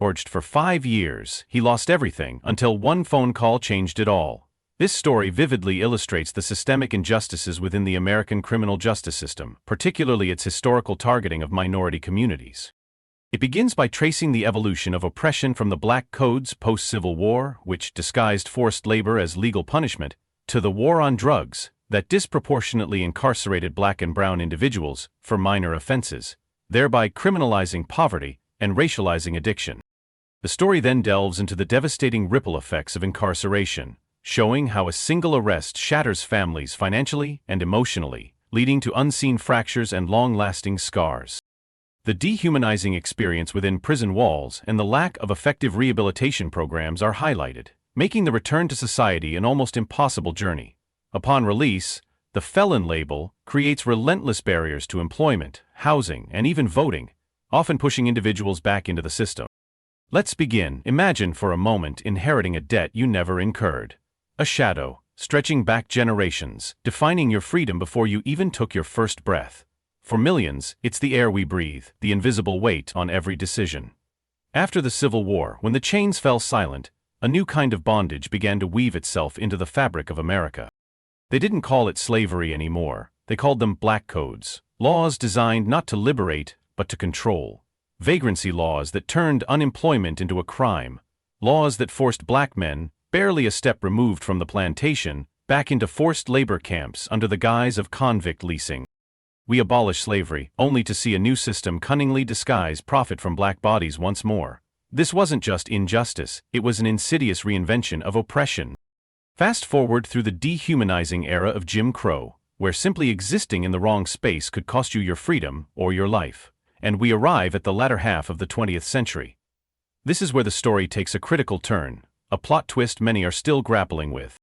Forged for 5 years, he lost everything until one phone call changed it all. This story vividly illustrates the systemic injustices within the American criminal justice system, particularly its historical targeting of minority communities. It begins by tracing the evolution of oppression from the Black Codes post-Civil War, which disguised forced labor as legal punishment, to the war on drugs that disproportionately incarcerated Black and brown individuals for minor offenses, thereby criminalizing poverty and racializing addiction. The story then delves into the devastating ripple effects of incarceration, showing how a single arrest shatters families financially and emotionally, leading to unseen fractures and long-lasting scars. The dehumanizing experience within prison walls and the lack of effective rehabilitation programs are highlighted, making the return to society an almost impossible journey. Upon release, the felon label creates relentless barriers to employment, housing, and even voting, often pushing individuals back into the system. Let's begin. Imagine for a moment inheriting a debt you never incurred. A shadow, stretching back generations, defining your freedom before you even took your first breath. For millions, it's the air we breathe, the invisible weight on every decision. After the Civil War, when the chains fell silent, a new kind of bondage began to weave itself into the fabric of America. They didn't call it slavery anymore. They called them Black Codes, laws designed not to liberate, but to control. Vagrancy laws that turned unemployment into a crime. Laws that forced Black men, barely a step removed from the plantation, back into forced labor camps under the guise of convict leasing. We abolished slavery, only to see a new system cunningly disguise profit from Black bodies once more. This wasn't just injustice, it was an insidious reinvention of oppression. Fast forward through the dehumanizing era of Jim Crow, where simply existing in the wrong space could cost you your freedom or your life. And we arrive at the latter half of the 20th century. This is where the story takes a critical turn, a plot twist many are still grappling with.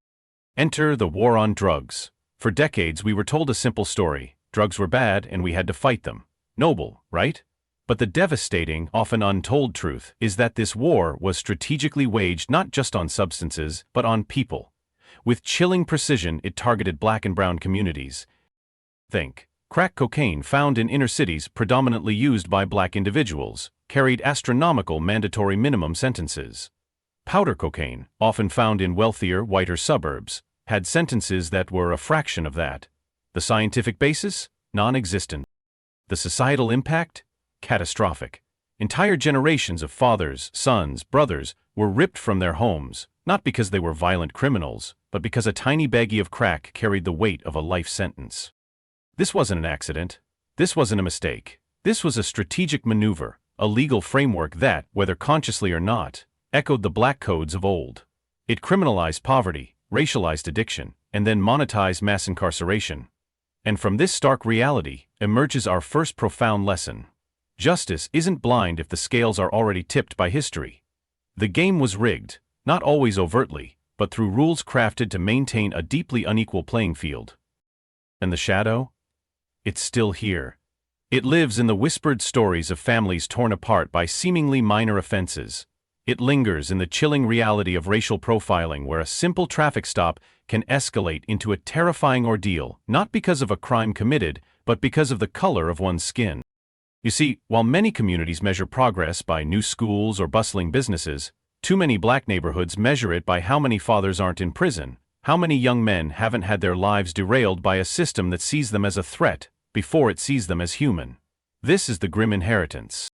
Enter the war on drugs. For decades we were told a simple story: drugs were bad and we had to fight them. Noble, right? But the devastating, often untold truth is that this war was strategically waged not just on substances, but on people. With chilling precision, it targeted Black and brown communities. Think. Crack cocaine, found in inner cities predominantly used by Black individuals, carried astronomical mandatory minimum sentences. Powder cocaine, often found in wealthier, whiter suburbs, had sentences that were a fraction of that. The scientific basis? Non-existent. The societal impact? Catastrophic. Entire generations of fathers, sons, brothers were ripped from their homes, not because they were violent criminals, but because a tiny baggie of crack carried the weight of a life sentence. This wasn't an accident. This wasn't a mistake. This was a strategic maneuver, a legal framework that, whether consciously or not, echoed the Black Codes of old. It criminalized poverty, racialized addiction, and then monetized mass incarceration. And from this stark reality emerges our first profound lesson. Justice isn't blind if the scales are already tipped by history. The game was rigged, not always overtly, but through rules crafted to maintain a deeply unequal playing field. And the shadow? It's still here. It lives in the whispered stories of families torn apart by seemingly minor offenses. It lingers in the chilling reality of racial profiling, where a simple traffic stop can escalate into a terrifying ordeal, not because of a crime committed, but because of the color of one's skin. You see, while many communities measure progress by new schools or bustling businesses, too many Black neighborhoods measure it by how many fathers aren't in prison, how many young men haven't had their lives derailed by a system that sees them as a threat before it sees them as human. This is the grim inheritance.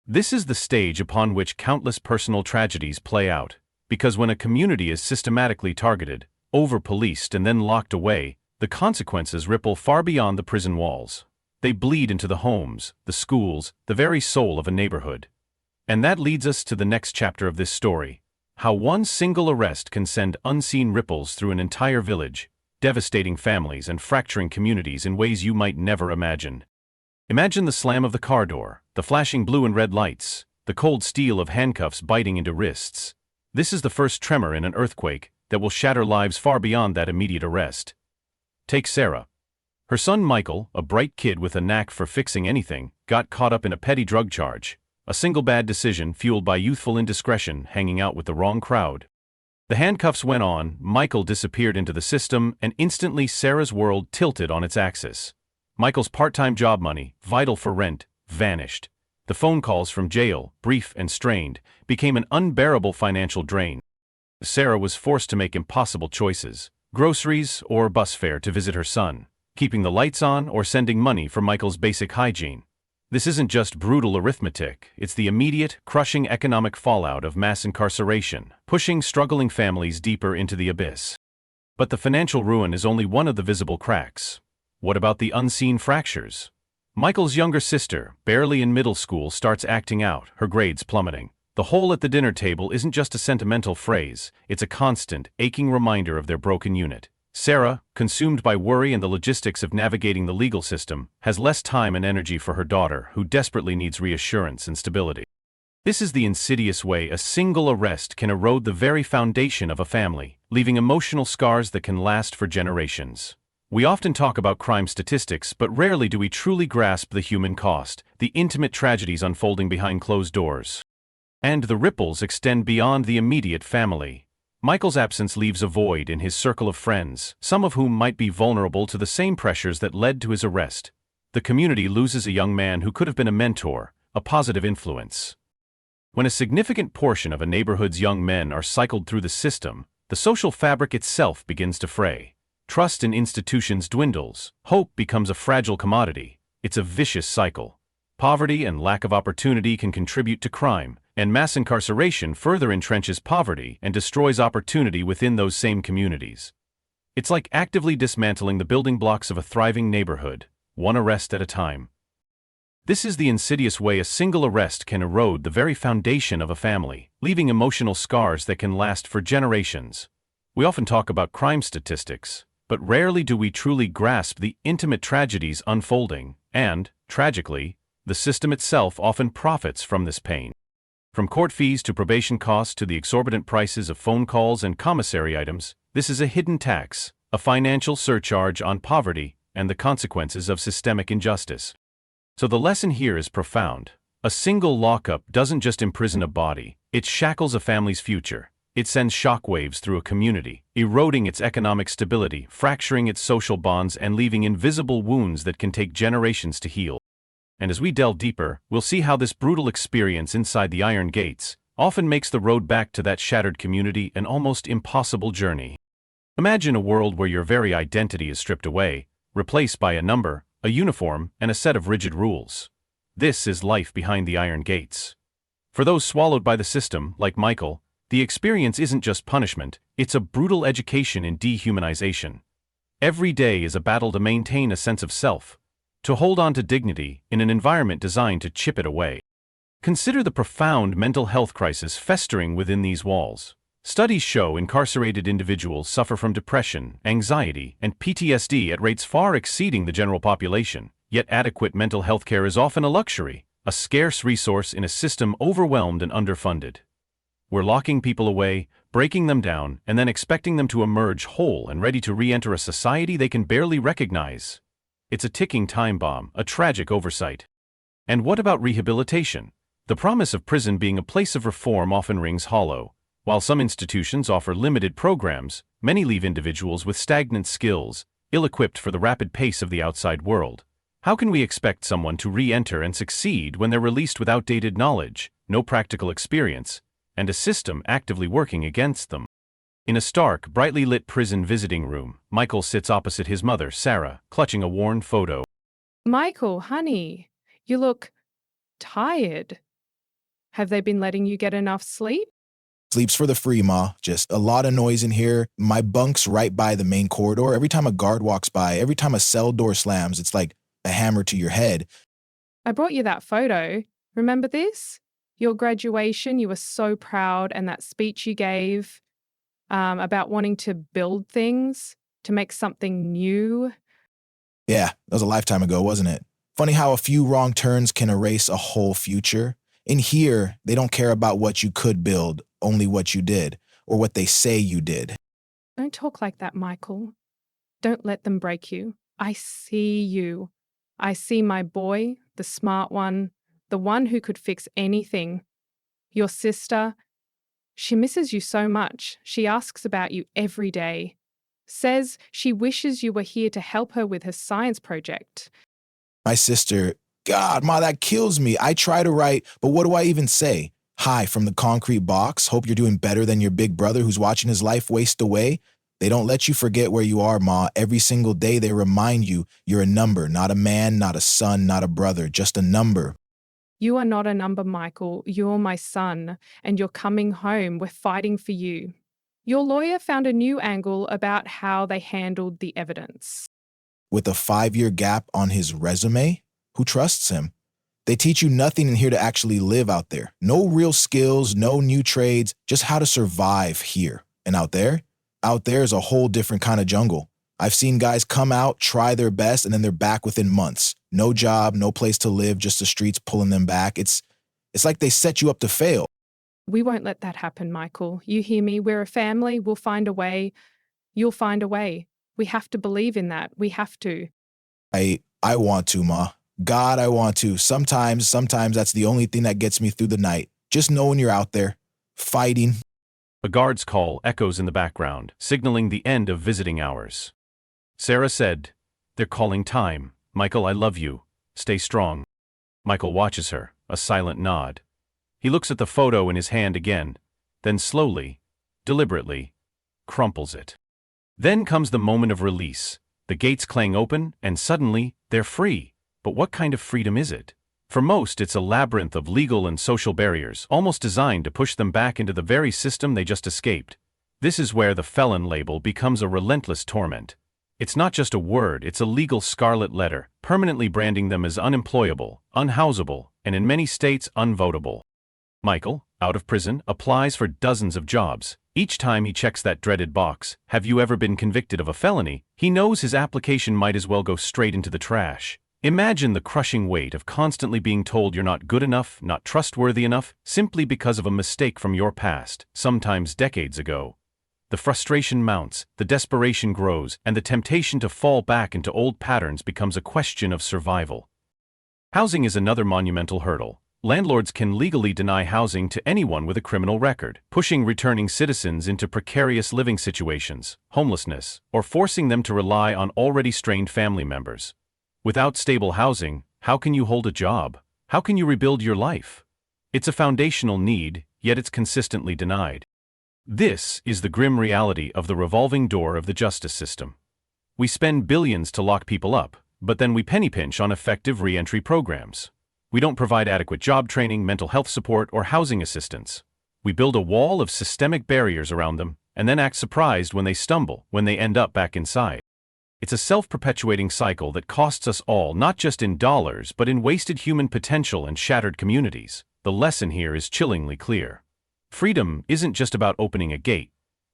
This is the stage upon which countless personal tragedies play out, because when a community is systematically targeted, over-policed and then locked away, the consequences ripple far beyond the prison walls. They bleed into the homes, the schools, the very soul of a neighborhood. And that leads us to the next chapter of this story: how one single arrest can send unseen ripples through an entire village, devastating families and fracturing communities in ways you might never imagine. Imagine the slam of the car door, the flashing blue and red lights, the cold steel of handcuffs biting into wrists. This is the first tremor in an earthquake that will shatter lives far beyond that immediate arrest. Take Sarah. Her son Michael, a bright kid with a knack for fixing anything, got caught up in a petty drug charge. A single bad decision fueled by youthful indiscretion, hanging out with the wrong crowd. The handcuffs went on, Michael disappeared into the system, and instantly Sarah's world tilted on its axis. Michael's part-time job money, vital for rent, vanished. The phone calls from jail, brief and strained, became an unbearable financial drain. Sarah was forced to make impossible choices: groceries or bus fare to visit her son, keeping the lights on or sending money for Michael's basic hygiene. This isn't just brutal arithmetic, it's the immediate, crushing economic fallout of mass incarceration, pushing struggling families deeper into the abyss. But the financial ruin is only one of the visible cracks. What about the unseen fractures? Michael's younger sister, barely in middle school, starts acting out, her grades plummeting. The hole at the dinner table isn't just a sentimental phrase, it's a constant, aching reminder of their broken unit. Sarah, consumed by worry and the logistics of navigating the legal system, has less time and energy for her daughter, who desperately needs reassurance and stability. This is the insidious way a single arrest can erode the very foundation of a family, leaving emotional scars that can last for generations. We often talk about crime statistics, but rarely do we truly grasp the human cost, the intimate tragedies unfolding behind closed doors. And the ripples extend beyond the immediate family. Michael's absence leaves a void in his circle of friends, some of whom might be vulnerable to the same pressures that led to his arrest. The community loses a young man who could have been a mentor, a positive influence. When a significant portion of a neighborhood's young men are cycled through the system, the social fabric itself begins to fray. Trust in institutions dwindles, hope becomes a fragile commodity. It's a vicious cycle. Poverty and lack of opportunity can contribute to crime, and mass incarceration further entrenches poverty and destroys opportunity within those same communities. It's like actively dismantling the building blocks of a thriving neighborhood, one arrest at a time. This is the insidious way a single arrest can erode the very foundation of a family, leaving emotional scars that can last for generations. We often talk about crime statistics, but rarely do we truly grasp the intimate tragedies unfolding, and, tragically, the system itself often profits from this pain. From court fees to probation costs to the exorbitant prices of phone calls and commissary items, this is a hidden tax, a financial surcharge on poverty and the consequences of systemic injustice. So the lesson here is profound. A single lockup doesn't just imprison a body, it shackles a family's future. It sends shockwaves through a community, eroding its economic stability, fracturing its social bonds, and leaving invisible wounds that can take generations to heal. And as we delve deeper, we'll see how this brutal experience inside the iron gates often makes the road back to that shattered community an almost impossible journey. Imagine a world where your very identity is stripped away, replaced by a number, a uniform, and a set of rigid rules. This is life behind the iron gates. For those swallowed by the system, like Michael, the experience isn't just punishment, it's a brutal education in dehumanization. Every day is a battle to maintain a sense of self, to hold on to dignity in an environment designed to chip it away. Consider the profound mental health crisis festering within these walls. Studies show incarcerated individuals suffer from depression, anxiety, and PTSD at rates far exceeding the general population, yet adequate mental health care is often a luxury, a scarce resource in a system overwhelmed and underfunded. We're locking people away, breaking them down, and then expecting them to emerge whole and ready to re-enter a society they can barely recognize. It's a ticking time bomb, a tragic oversight. And what about rehabilitation? The promise of prison being a place of reform often rings hollow. While some institutions offer limited programs, many leave individuals with stagnant skills, ill-equipped for the rapid pace of the outside world. How can we expect someone to re-enter and succeed when they're released with outdated knowledge, no practical experience, and a system actively working against them? In a stark, brightly lit prison visiting room, Michael sits opposite his mother, Sarah, clutching a worn photo. Michael, honey, you look tired. Have they been letting you get enough sleep? Sleeps for the free, Ma. Just a lot of noise in here. My bunk's right by the main corridor. Every time a guard walks by, every time a cell door slams, it's like a hammer to your head. I brought you that photo. Remember this? Your graduation, you were so proud, and that speech you gave about wanting to build things, to make something new. Yeah, that was a lifetime ago, wasn't it? Funny how a few wrong turns can erase a whole future. In here, they don't care about what you could build, only what you did, or what they say you did. Don't talk like that, Michael. Don't let them break you. I see you. I see my boy, the smart one, the one who could fix anything. Your sister, she misses you so much. She asks about you every day. Says she wishes you were here to help her with her science project. My sister, God, Ma, that kills me. I try to write, but what do I even say? Hi from the concrete box. Hope you're doing better than your big brother who's watching his life waste away. They don't let you forget where you are, Ma. Every single day they remind you you're a number, not a man, not a son, not a brother, just a number. You are not a number, Michael. You're my son, and you're coming home. We're fighting for you. Your lawyer found a new angle about how they handled the evidence. With a 5-year gap on his resume? Who trusts him? They teach you nothing in here to actually live out there. No real skills, no new trades, just how to survive here. And out there? Out there is a whole different kind of jungle. I've seen guys come out, try their best, and then they're back within months. No job, no place to live, just the streets pulling them back. It's like they set you up to fail. We won't let that happen, Michael. You hear me? We're a family. We'll find a way. You'll find a way. We have to believe in that. We have to. I want to, Ma. God, I want to. Sometimes that's the only thing that gets me through the night. Just knowing you're out there, fighting. A guard's call echoes in the background, signaling the end of visiting hours. Sarah said, "They're calling time. Michael, I love you. Stay strong." Michael watches her, a silent nod. He looks at the photo in his hand again, then slowly, deliberately, crumples it. Then comes the moment of release. The gates clang open, and suddenly, they're free. But what kind of freedom is it? For most, it's a labyrinth of legal and social barriers, almost designed to push them back into the very system they just escaped. This is where the felon label becomes a relentless torment. It's not just a word, it's a legal scarlet letter, permanently branding them as unemployable, unhousable, and in many states, unvotable. Michael, out of prison, applies for dozens of jobs. Each time he checks that dreaded box, "Have you ever been convicted of a felony?" he knows his application might as well go straight into the trash. Imagine the crushing weight of constantly being told you're not good enough, not trustworthy enough, simply because of a mistake from your past, sometimes decades ago. The frustration mounts, the desperation grows, and the temptation to fall back into old patterns becomes a question of survival. Housing is another monumental hurdle. Landlords can legally deny housing to anyone with a criminal record, pushing returning citizens into precarious living situations, homelessness, or forcing them to rely on already strained family members. Without stable housing, how can you hold a job? How can you rebuild your life? It's a foundational need, yet it's consistently denied. This is the grim reality of the revolving door of the justice system. We spend billions to lock people up, but then we penny pinch on effective re-entry programs. We don't provide adequate job training, mental health support, or housing assistance. We build a wall of systemic barriers around them, and then act surprised when they stumble, when they end up back inside. It's a self-perpetuating cycle that costs us all not just in dollars but in wasted human potential and shattered communities. The lesson here is chillingly clear. Freedom isn't just about opening a gate,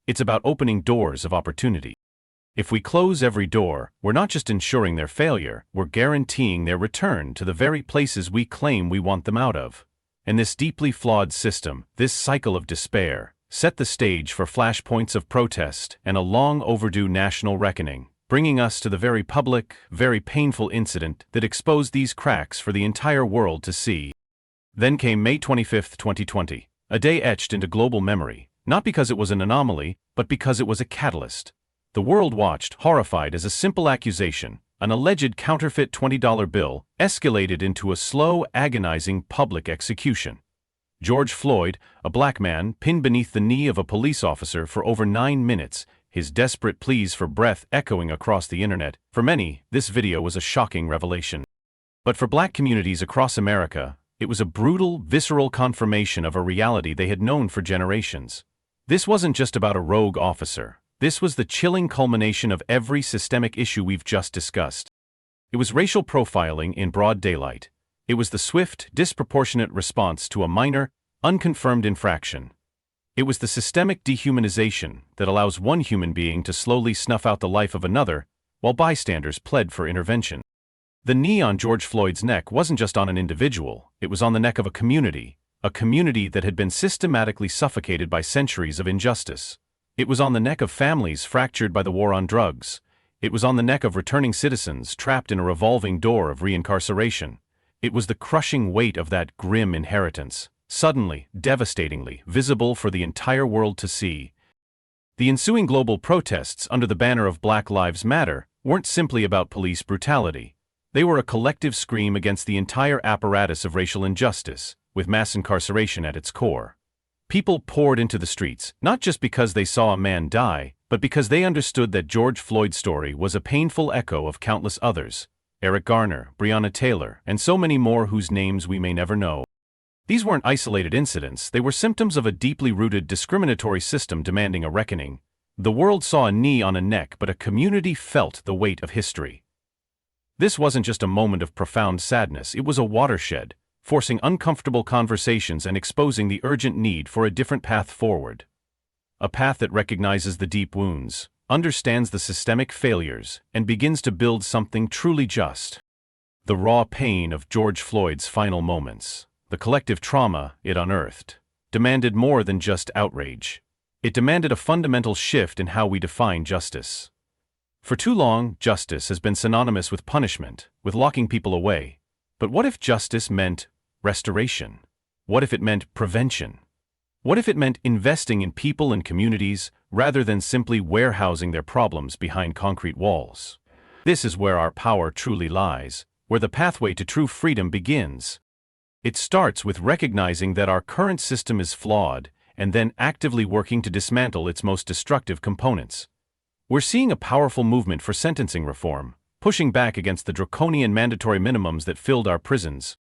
it's about opening doors of opportunity. If we close every door, we're not just ensuring their failure, we're guaranteeing their return to the very places we claim we want them out of. And this deeply flawed system, this cycle of despair, set the stage for flashpoints of protest and a long overdue national reckoning, bringing us to the very public, very painful incident that exposed these cracks for the entire world to see. Then came May 25, 2020, a day etched into global memory, not because it was an anomaly, but because it was a catalyst. The world watched, horrified, as a simple accusation, an alleged counterfeit $20 bill, escalated into a slow, agonizing public execution. George Floyd, a black man, pinned beneath the knee of a police officer for over 9 minutes, his desperate pleas for breath echoing across the internet. For many, this video was a shocking revelation. But for black communities across America, it was a brutal, visceral confirmation of a reality they had known for generations. This wasn't just about a rogue officer. This was the chilling culmination of every systemic issue we've just discussed. It was racial profiling in broad daylight. It was the swift, disproportionate response to a minor, unconfirmed infraction. It was the systemic dehumanization that allows one human being to slowly snuff out the life of another, while bystanders pled for intervention. The knee on George Floyd's neck wasn't just on an individual, it was on the neck of a community that had been systematically suffocated by centuries of injustice. It was on the neck of families fractured by the war on drugs. It was on the neck of returning citizens trapped in a revolving door of reincarceration. It was the crushing weight of that grim inheritance, suddenly, devastatingly, visible for the entire world to see. The ensuing global protests under the banner of Black Lives Matter weren't simply about police brutality. They were a collective scream against the entire apparatus of racial injustice, with mass incarceration at its core. People poured into the streets, not just because they saw a man die, but because they understood that George Floyd's story was a painful echo of countless others: Eric Garner, Breonna Taylor, and so many more whose names we may never know. These weren't isolated incidents, they were symptoms of a deeply rooted discriminatory system demanding a reckoning. The world saw a knee on a neck, but a community felt the weight of history. This wasn't just a moment of profound sadness, it was a watershed, forcing uncomfortable conversations and exposing the urgent need for a different path forward. A path that recognizes the deep wounds, understands the systemic failures, and begins to build something truly just. The raw pain of George Floyd's final moments, the collective trauma it unearthed, demanded more than just outrage. It demanded a fundamental shift in how we define justice. For too long, justice has been synonymous with punishment, with locking people away. But what if justice meant restoration? What if it meant prevention? What if it meant investing in people and communities rather than simply warehousing their problems behind concrete walls? This is where our power truly lies, where the pathway to true freedom begins. It starts with recognizing that our current system is flawed and then actively working to dismantle its most destructive components. We're seeing a powerful movement for sentencing reform, pushing back against the draconian mandatory minimums that filled our prisons.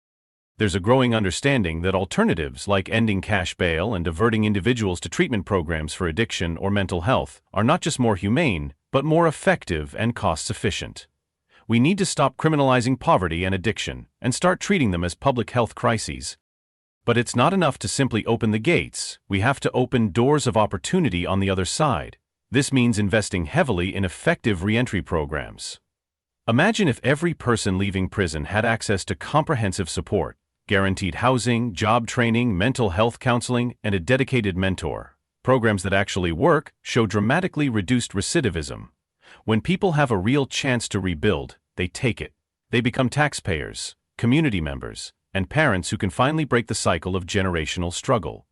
There's a growing understanding that alternatives like ending cash bail and diverting individuals to treatment programs for addiction or mental health are not just more humane, but more effective and cost-efficient. We need to stop criminalizing poverty and addiction and start treating them as public health crises. But it's not enough to simply open the gates, we have to open doors of opportunity on the other side. This means investing heavily in effective reentry programs. Imagine if every person leaving prison had access to comprehensive support, guaranteed housing, job training, mental health counseling, and a dedicated mentor. Programs that actually work show dramatically reduced recidivism. When people have a real chance to rebuild, they take it. They become taxpayers, community members, and parents who can finally break the cycle of generational struggle.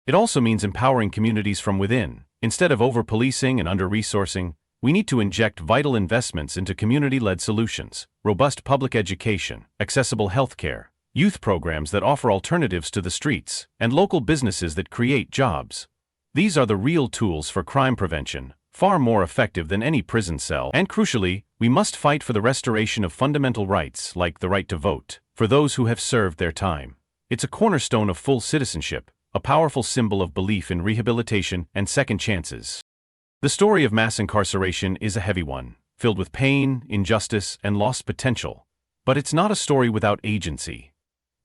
It also means empowering communities from within. Instead of over-policing and under-resourcing, we need to inject vital investments into community-led solutions, robust public education, accessible healthcare, youth programs that offer alternatives to the streets, and local businesses that create jobs. These are the real tools for crime prevention, far more effective than any prison cell. And crucially, we must fight for the restoration of fundamental rights like the right to vote, for those who have served their time. It's a cornerstone of full citizenship, a powerful symbol of belief in rehabilitation and second chances. The story of mass incarceration is a heavy one, filled with pain, injustice, and lost potential. But it's not a story without agency.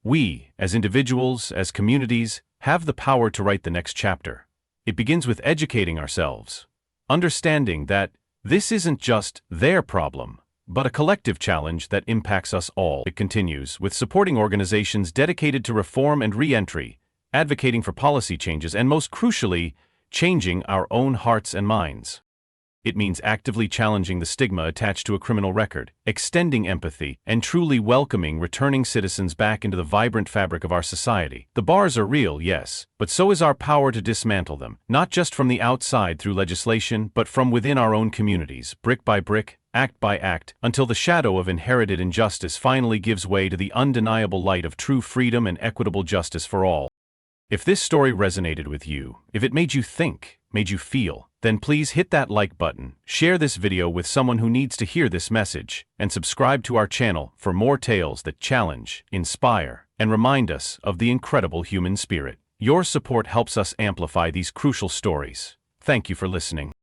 We, as individuals, as communities, have the power to write the next chapter. It begins with educating ourselves, understanding that this isn't just their problem, but a collective challenge that impacts us all. It continues with supporting organizations dedicated to reform and re-entry, advocating for policy changes, and most crucially, changing our own hearts and minds. It means actively challenging the stigma attached to a criminal record, extending empathy, and truly welcoming returning citizens back into the vibrant fabric of our society. The bars are real, yes, but so is our power to dismantle them, not just from the outside through legislation, but from within our own communities, brick by brick, act by act, until the shadow of inherited injustice finally gives way to the undeniable light of true freedom and equitable justice for all. If this story resonated with you, if it made you think, made you feel, then please hit that like button, share this video with someone who needs to hear this message, and subscribe to our channel for more tales that challenge, inspire, and remind us of the incredible human spirit. Your support helps us amplify these crucial stories. Thank you for listening.